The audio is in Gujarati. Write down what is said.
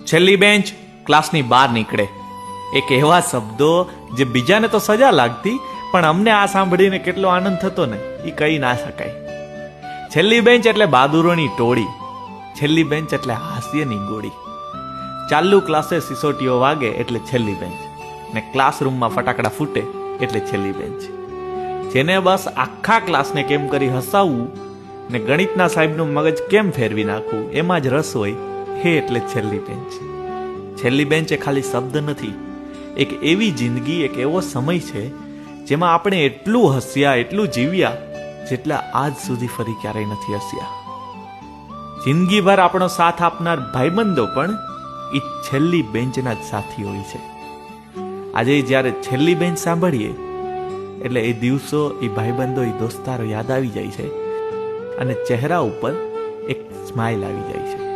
છેલ્લી બેન્ચ ક્લાસની બહાર નીકળે. એક એવા શબ્દો જે બીજાને તો સજા લાગતી, પણ અમને આ સાંભળીને કેટલો આનંદ થતો ને એ કહી ના શકાય. છેલ્લી બેન્ચ એટલે બહાદુરોની ટોળી, છેલ્લી બેન્ચ એટલે હાસ્યની ગોળી. ચાલુ ક્લાસે સિસોટીઓ વાગે એટલે છેલ્લી બેન્ચ, ને ક્લાસરૂમમાં ફટાકડા ફૂટે એટલે છેલ્લી બેન્ચ. જેને બસ આખા ક્લાસને કેમ કરી હસાવવું ને ગણિતના સાહેબનું મગજ કેમ ફેરવી નાખવું એમાં જ રસ હોય, હે એટલે છેલ્લી બેન્ચ. છેલ્લી બેન્ચ એ ખાલી શબ્દ નથી, એક એવી જિંદગી, એક એવો સમય છે જેમાં આપણે એટલું હસ્યા, એટલું જીવ્યા જેટલા આજ સુધી ફરી ક્યારેય નથી હસ્યા. જિંદગીભર આપણો સાથ આપનાર ભાઈબંધો પણ એ છેલ્લી બેન્ચના જ સાથી હોય છે. આજે જ્યારે છેલ્લી બેન્ચ સાંભળીએ એટલે એ દિવસો, એ ભાઈબંધો, એ દોસ્તારો યાદ આવી જાય છે અને ચહેરા ઉપર એક સ્માઇલ આવી જાય છે.